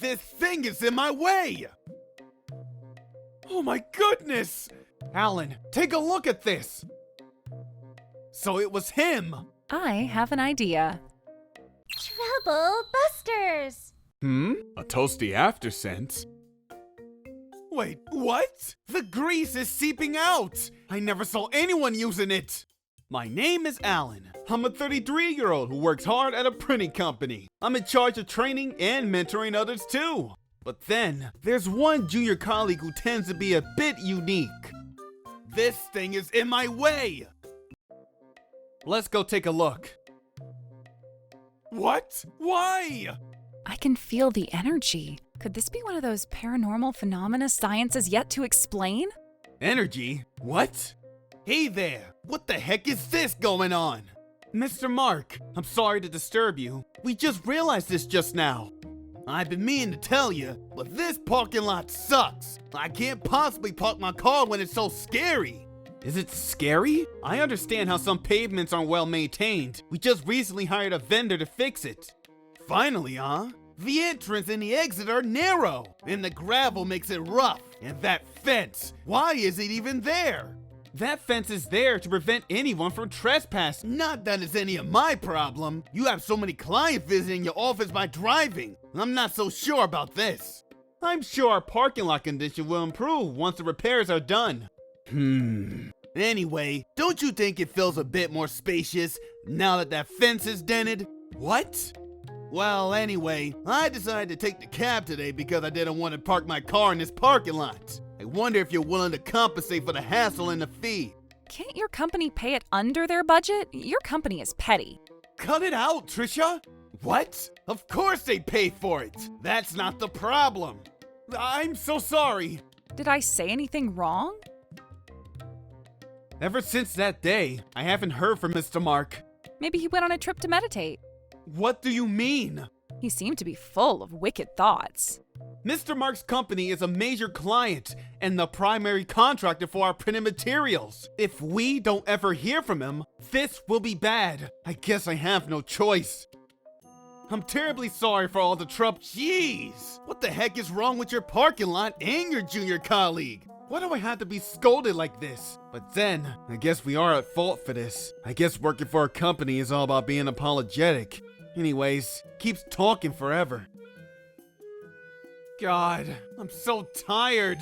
This thing is in my way! Oh my goodness! Alan, take a look at this! So it was him! I have an idea. Trouble Busters! A toasty afterscent? Wait, what? The grease is seeping out! I never saw anyone using it! My name is Alan. I'm a 33-year-old who works hard at a printing company. I'm in charge of training and mentoring others too. But then, there's one junior colleague who tends to be a bit unique. This thing is in my way! Let's go take a look. What? Why? I can feel the energy. Could this be one of those paranormal phenomena science has yet to explain? Energy? What? Hey there! What the heck is this going on? Mr. Mark, I'm sorry to disturb you. We just realized this just now. I've been meaning to tell you, but this parking lot sucks. I can't possibly park my car when it's so scary. Is it scary? I understand how some pavements aren't well maintained. We just recently hired a vendor to fix it. Finally, huh? The entrance and the exit are narrow, and the gravel makes it rough. And that fence, why is it even there? That fence is there to prevent anyone from trespassing. Not that it's any of my problem. You have so many clients visiting your office by driving. I'm not so sure about this. I'm sure our parking lot condition will improve once the repairs are done. Anyway, don't you think it feels a bit more spacious now that that fence is dented? What? Well, anyway, I decided to take the cab today because I didn't want to park my car in this parking lot. I wonder if you're willing to compensate for the hassle and the fee. Can't your company pay it under their budget? Your company is petty. Cut it out, Trisha! What? Of course they pay for it! That's not the problem! I'm so sorry! Did I say anything wrong? Ever since that day, I haven't heard from Mr. Mark. Maybe he went on a trip to meditate. What do you mean? He seemed to be full of wicked thoughts. Mr. Mark's company is a major client and the primary contractor for our printed materials. If we don't ever hear from him, this will be bad. I guess I have no choice. I'm terribly sorry for all the trouble. Jeez! What the heck is wrong with your parking lot and your junior colleague? Why do I have to be scolded like this? But then, I guess we are at fault for this. I guess working for a company is all about being apologetic. Anyways, keeps talking forever. God, I'm so tired.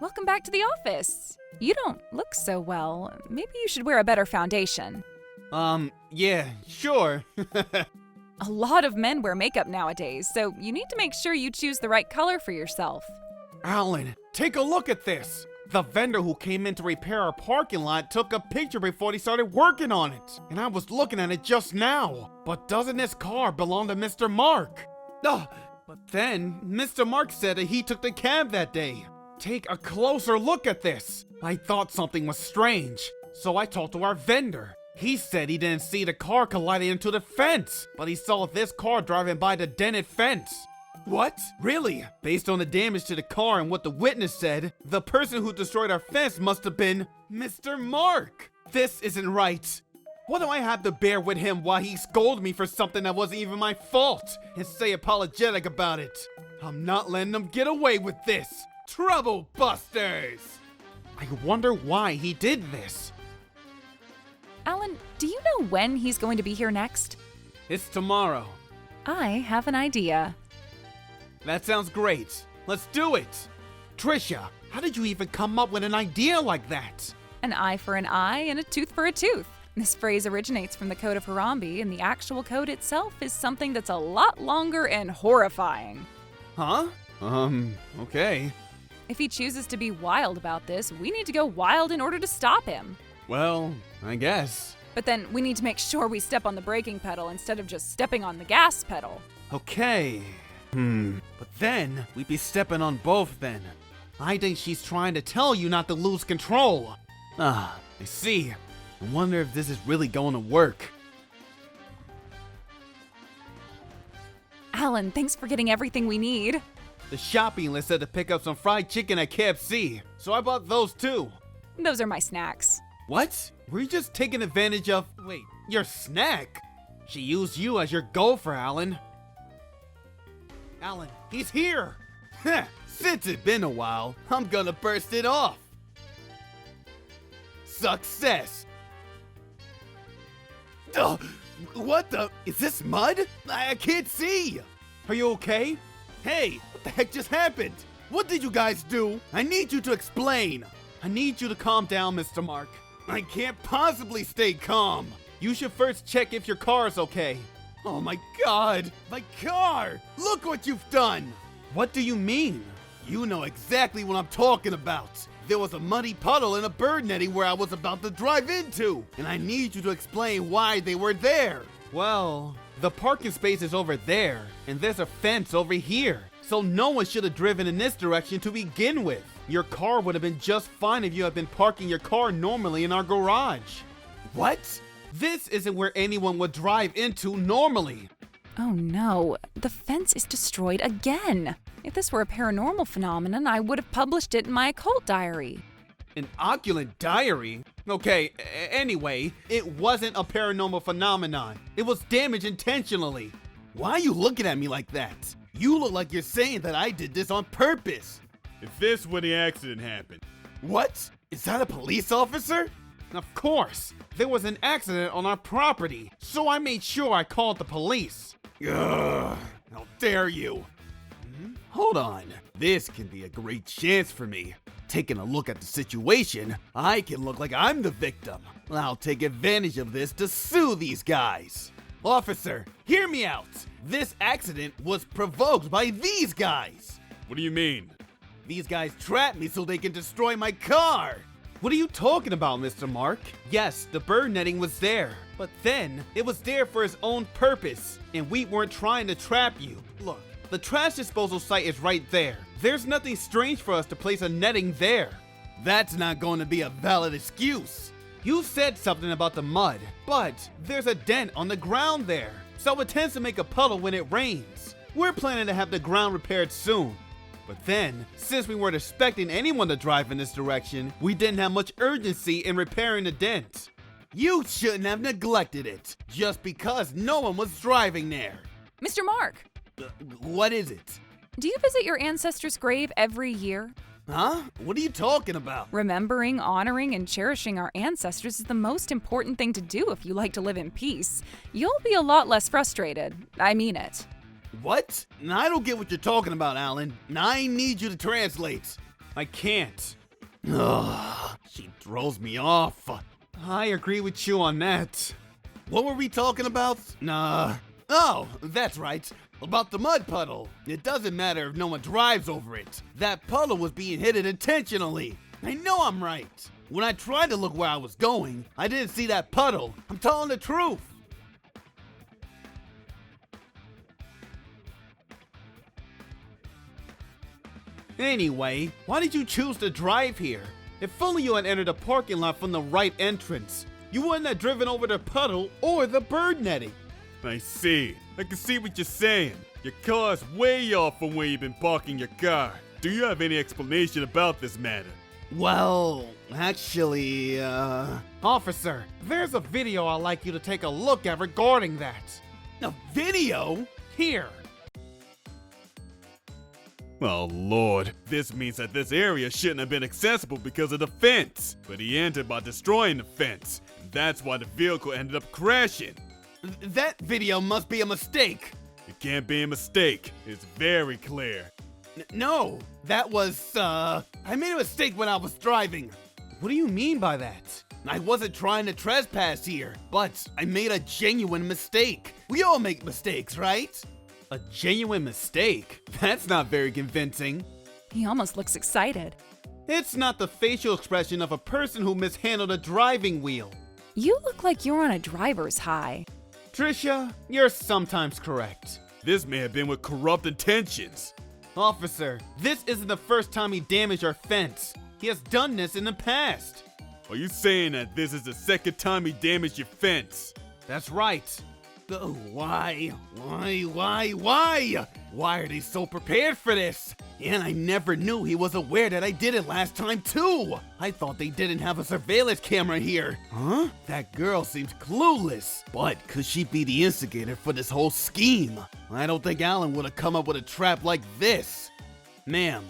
Welcome back to the office. You don't look so well. Maybe you should wear a better foundation. Yeah, sure. A lot of men wear makeup nowadays, so you need to make sure you choose the right color for yourself. Alan, take a look at this. The vendor who came in to repair our parking lot took a picture before he started working on it. And I was looking at it just now. But doesn't this car belong to Mr. Mark? But then, Mr. Mark said that he took the cab that day. Take a closer look at this. I thought something was strange, so I talked to our vendor. He said he didn't see the car colliding into the fence, but he saw this car driving by the dented fence. What? Really? Based on the damage to the car and what the witness said, the person who destroyed our fence must have been Mr. Mark. This isn't right. What do I have to bear with him while he scolded me for something that wasn't even my fault and stay apologetic about it? I'm not letting them get away with this. Trouble Busters! I wonder why he did this. Alan, do you know when he's going to be here next? It's tomorrow. I have an idea. That sounds great. Let's do it. Trisha, how did you even come up with an idea like that? An eye for an eye and a tooth for a tooth. This phrase originates from the Code of Hammurabi, and the actual code itself is something that's a lot longer and horrifying. Huh? Okay. If he chooses to be wild about this, we need to go wild in order to stop him. Well, I guess. But then we need to make sure we step on the braking pedal instead of just stepping on the gas pedal. Okay. But then, we'd be stepping on both then. I think she's trying to tell you not to lose control. I see. I wonder if this is really going to work. Alan, thanks for getting everything we need. The shopping list said to pick up some fried chicken at KFC, so I bought those too. Those are my snacks. What? Were you just taking advantage of, your snack? She used you as your gopher, Alan. Alan, he's here! Heh, since it's been a while, I'm gonna burst it off. Success! What the? Is this mud? I can't see! Are you okay? Hey, what the heck just happened? What did you guys do? I need you to explain. I need you to calm down, Mr. Mark. I can't possibly stay calm. You should first check if your car is okay. Oh my god, my car! Look what you've done! What do you mean? You know exactly what I'm talking about. There was a muddy puddle and a bird netting where I was about to drive into, and I need you to explain why they were there. Well, the parking space is over there, and there's a fence over here, so no one should have driven in this direction to begin with. Your car would have been just fine if you had been parking your car normally in our garage. What? This isn't where anyone would drive into normally. Oh no, the fence is destroyed again. If this were a paranormal phenomenon, I would have published it in my occult diary. An occult diary? Okay, anyway, it wasn't a paranormal phenomenon. It was damaged intentionally. Why are you looking at me like that? You look like you're saying that I did this on purpose. If this when the accident happened. What? Is that a police officer? Of course. There was an accident on our property, so I made sure I called the police. Ugh, how dare you? Hold on. This can be a great chance for me. Taking a look at the situation, I can look like I'm the victim. I'll take advantage of this to sue these guys. Officer, hear me out. This accident was provoked by these guys. What do you mean? These guys trapped me so they can destroy my car. What are you talking about, Mr. Mark? Yes, the bird netting was there, but then it was there for its own purpose, and we weren't trying to trap you. Look, the trash disposal site is right there. There's nothing strange for us to place a netting there. That's not going to be a valid excuse. You said something about the mud, but there's a dent on the ground there, so it tends to make a puddle when it rains. We're planning to have the ground repaired soon. But then, since we weren't expecting anyone to drive in this direction, we didn't have much urgency in repairing the dent. You shouldn't have neglected it, just because no one was driving there. Mr. Mark, What is it? do you visit your ancestors' grave every year? Huh? What are you talking about? Remembering, honoring, and cherishing our ancestors is the most important thing to do if you like to live in peace. You'll be a lot less frustrated. I mean it. What? I don't get what you're talking about, Alan. I need you to translate. I can't. Ugh, she throws me off. I agree with you on that. What were we talking about? Oh, that's right. About the mud puddle. It doesn't matter if no one drives over it. That puddle was being hidden intentionally. I know I'm right. When I tried to look where I was going, I didn't see that puddle. I'm telling the truth. Anyway, why did you choose to drive here? If only you had entered the parking lot from the right entrance, you wouldn't have driven over the puddle or the bird netting. I see. I can see what you're saying. Your car's way off from where you've been parking your car. Do you have any explanation about this matter? Well, actually, Officer, there's a video I'd like you to take a look at regarding that. A video? Here. Oh lord, this means that this area shouldn't have been accessible because of the fence. But he entered by destroying the fence. That's why the vehicle ended up crashing. That video must be a mistake. It can't be a mistake. It's very clear. No, that was, I made a mistake when I was driving. What do you mean by that? I wasn't trying to trespass here, but I made a genuine mistake. We all make mistakes, right? A genuine mistake? That's not very convincing. He almost looks excited. It's not the facial expression of a person who mishandled a driving wheel. You look like you're on a driver's high. Trisha, you're sometimes correct. This may have been with corrupt intentions. Officer, this isn't the first time he damaged our fence. He has done this in the past. Are you saying that this is the second time he damaged your fence? That's right. Why? Why are they so prepared for this? And I never knew he was aware that I did it last time too. I thought they didn't have a surveillance camera here. Huh? That girl seems clueless. But could she be the instigator for this whole scheme? I don't think Alan would have come up with a trap like this. Ma'am,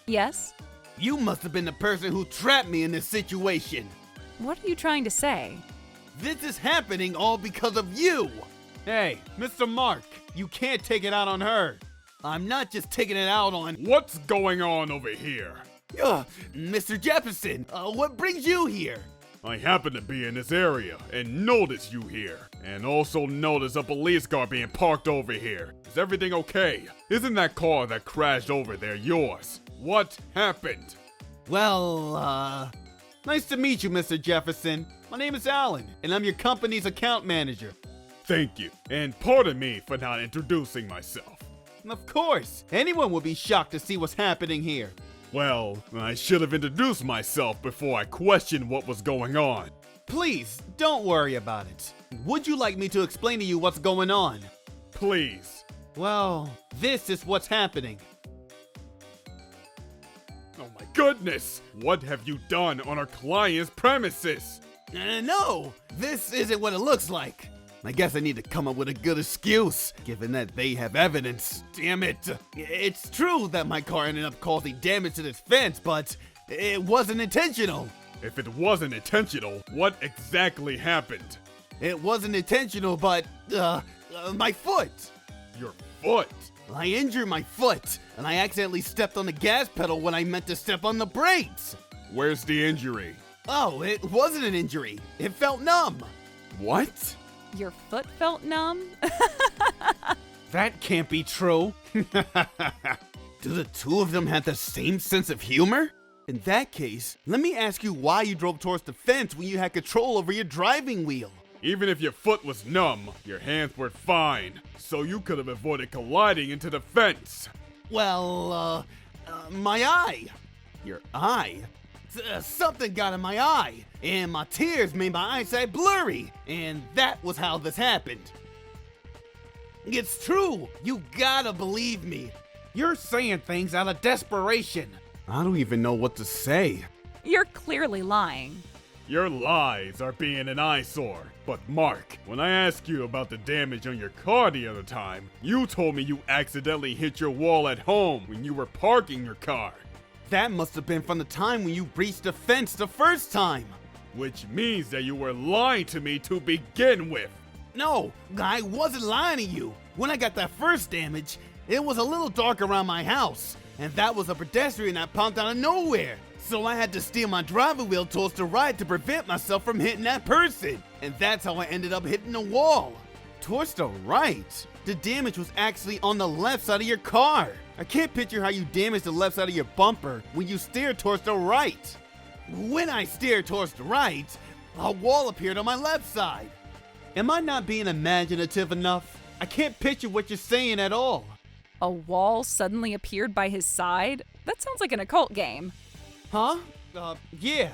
Yes? you must have been the person who trapped me in this situation. What are you trying to say? This is happening all because of you! Hey, Mr. Mark, you can't take it out on her. I'm not just taking it out on... What's going on over here? Mr. Jefferson, what brings you here? I happen to be in this area and notice you here. And also notice a police car being parked over here. Is everything okay? Isn't that car that crashed over there yours? What happened? Well, nice to meet you, Mr. Jefferson. My name is Alan, and I'm your company's account manager. Thank you, and pardon me for not introducing myself. Of course, anyone would be shocked to see what's happening here. Well, I should have introduced myself before I questioned what was going on. Please, don't worry about it. Would you like me to explain to you what's going on? Please. Well, this is what's happening. Oh my goodness! What have you done on our client's premises? No, this isn't what it looks like. I guess I need to come up with a good excuse, given that they have evidence. Damn it. It's true that my car ended up causing damage to this fence, but it wasn't intentional. If it wasn't intentional, what exactly happened? It wasn't intentional, but, my foot. Your foot? I injured my foot, and I accidentally stepped on the gas pedal when I meant to step on the brakes. Where's the injury? Oh, it wasn't an injury. It felt numb. What? Your foot felt numb? That can't be true. Do the two of them have the same sense of humor? In that case, let me ask you why you drove towards the fence when you had control over your driving wheel. Even if your foot was numb, your hands were fine, so you could have avoided colliding into the fence. Well, my eye. Your eye? Something got in my eye, and my tears made my eyesight blurry, and that was how this happened. It's true. You gotta believe me. You're saying things out of desperation. I don't even know what to say. You're clearly lying. Your lies are being an eyesore. But Mark, when I asked you about the damage on your car the other time, you told me you accidentally hit your wall at home when you were parking your car. That must have been from the time when you breached the fence the first time. Which means that you were lying to me to begin with. No, I wasn't lying to you. When I got that first damage, it was a little dark around my house, and that was a pedestrian that popped out of nowhere. So I had to steer my driving wheel towards the right to prevent myself from hitting that person. And that's how I ended up hitting the wall. Towards the right? The damage was actually on the left side of your car. I can't picture how you damaged the left side of your bumper when you steered towards the right. When I steered towards the right, a wall appeared on my left side. Am I not being imaginative enough? I can't picture what you're saying at all. A wall suddenly appeared by his side? That sounds like an occult game. Huh? Yeah.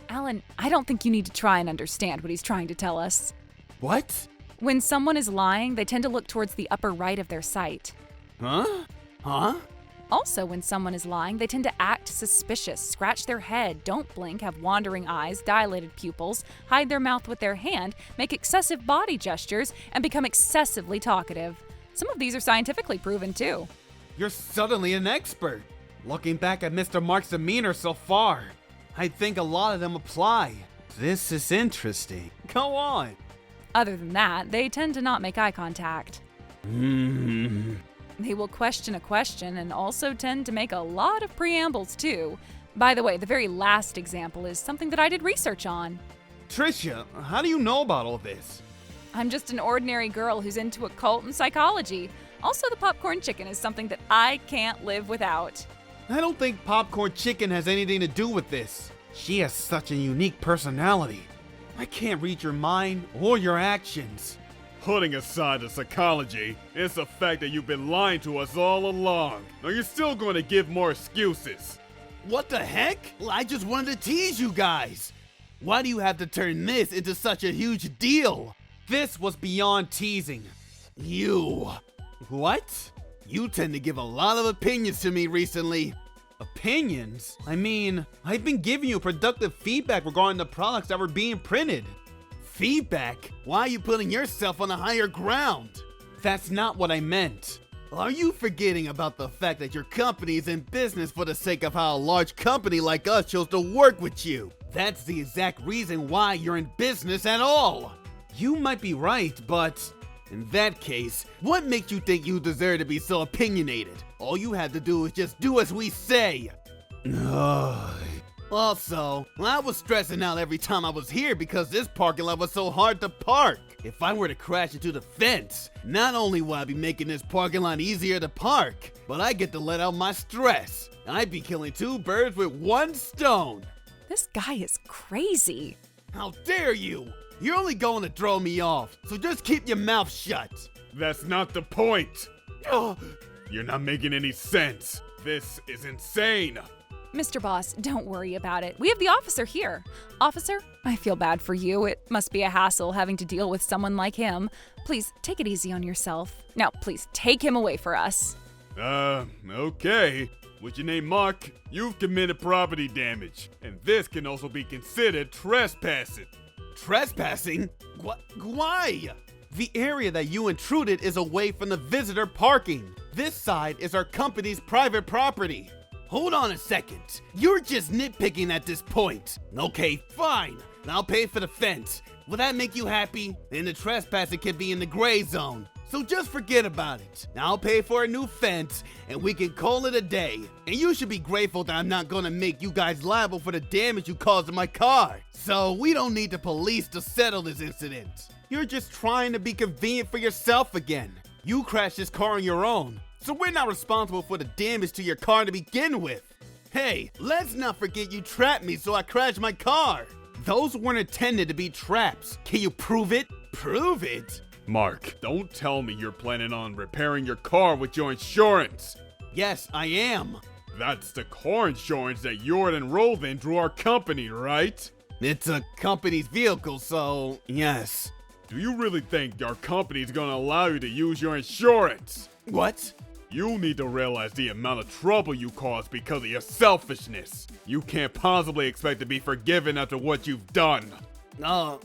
Alan, I don't think you need to try and understand what he's trying to tell us. What? When someone is lying, they tend to look towards the upper right of their sight. Huh? Huh? Also, when someone is lying, they tend to act suspicious, scratch their head, don't blink, have wandering eyes, dilated pupils, hide their mouth with their hand, make excessive body gestures, and become excessively talkative. Some of these are scientifically proven too. You're suddenly an expert. Looking back at Mr. Mark's demeanor so far, I think a lot of them apply. This is interesting. Go on. Other than that, they tend to not make eye contact. They will question a question and also tend to make a lot of preambles too. By the way, the very last example is something that I did research on. Trisha, how do you know about all this? I'm just an ordinary girl who's into occult and psychology. Also, the popcorn chicken is something that I can't live without. I don't think popcorn chicken has anything to do with this. She has such a unique personality. I can't read your mind or your actions. Putting aside the psychology, it's the fact that you've been lying to us all along. Now you're still going to give more excuses. What the heck? Well, I just wanted to tease you guys. Why do you have to turn this into such a huge deal? This was beyond teasing. You. What? You tend to give a lot of opinions to me recently. Opinions? I mean, I've been giving you productive feedback regarding the products that were being printed. Feedback? Why are you putting yourself on a higher ground? That's not what I meant. Are you forgetting about the fact that your company is in business for the sake of how a large company like us chose to work with you? That's the exact reason why you're in business at all. You might be right, but in that case, what makes you think you deserve to be so opinionated? All you had to do is just do as we say. Also, I was stressing out every time I was here because this parking lot was so hard to park. If I were to crash into the fence, not only would I be making this parking lot easier to park, but I get to let out my stress. I'd be killing two birds with one stone. This guy is crazy. How dare you! You're only going to throw me off, so just keep your mouth shut. That's not the point. Ugh. You're not making any sense. This is insane. Mr. Boss, don't worry about it. We have the officer here. Officer, I feel bad for you. It must be a hassle having to deal with someone like him. Please take it easy on yourself. Now, please take him away for us. Okay. With your name, Mark, you've committed property damage, and this can also be considered trespassing. Trespassing? Why? The area that you intruded is away from the visitor parking. This side is our company's private property. Hold on a second. You're just nitpicking at this point. Okay, fine. I'll pay for the fence. Will that make you happy? Then the trespassing can be in the gray zone. So just forget about it. I'll pay for a new fence, and we can call it a day. And you should be grateful that I'm not gonna make you guys liable for the damage you caused to my car. So we don't need the police to settle this incident. You're just trying to be convenient for yourself again. You crashed this car on your own, so we're not responsible for the damage to your car to begin with. Hey, let's not forget you trapped me so I crashed my car. Those weren't intended to be traps. Can you prove it? Prove it? Mark, don't tell me you're planning on repairing your car with your insurance. Yes, I am. That's the car insurance that you're enrolled in through our company, right? It's a company's vehicle, so yes. Do you really think our company's gonna allow you to use your insurance? What? You need to realize the amount of trouble you caused because of your selfishness. You can't possibly expect to be forgiven after what you've done. Well...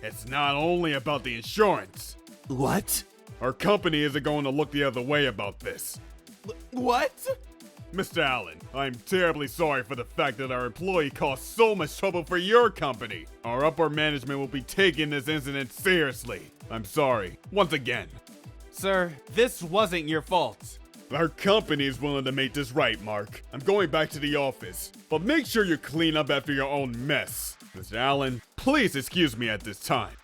It's not only about the insurance. What? Our company isn't going to look the other way about this. What? Mr. Allen, I'm terribly sorry for the fact that our employee caused so much trouble for your company. Our upper management will be taking this incident seriously. I'm sorry, once again. Sir, this wasn't your fault. Our company is willing to make this right, Mark. I'm going back to the office, but make sure you clean up after your own mess. Mr. Allen, please excuse me at this time.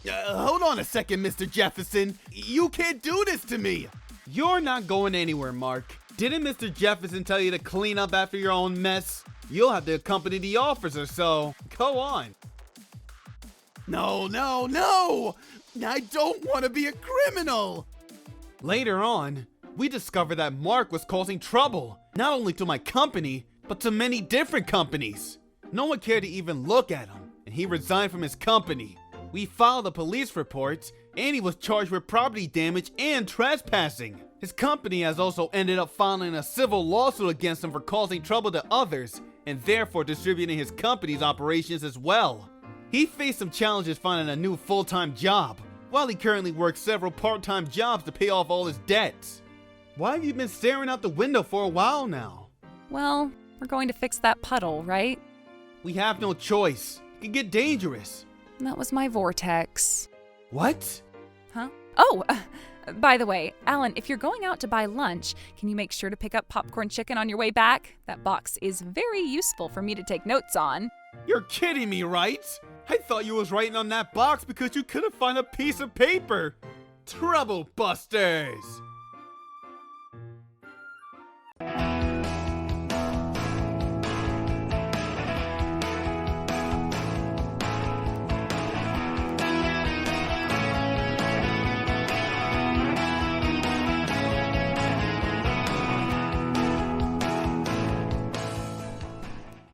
Hold on a second, Mr. Jefferson. You can't do this to me. You're not going anywhere, Mark. Didn't Mr. Jefferson tell you to clean up after your own mess? You'll have to accompany the officer, so go on. No! I don't want to be a criminal! Later on, we discovered that Mark was causing trouble, not only to my company, but to many different companies. No one cared to even look at him, and he resigned from his company. We filed a police report, and he was charged with property damage and trespassing. His company has also ended up filing a civil lawsuit against him for causing trouble to others, and therefore distributing his company's operations as well. He faced some challenges finding a new full-time job, while he currently works several part-time jobs to pay off all his debts. Why have you been staring out the window for a while now? Well, we're going to fix that puddle, right? We have no choice. It can get dangerous. That was my vortex. What? Huh? Oh, by the way, Alan, if you're going out to buy lunch, can you make sure to pick up popcorn chicken on your way back? That box is very useful for me to take notes on. You're kidding me, right? I thought you was writing on that box because you couldn't find a piece of paper. Trouble busters!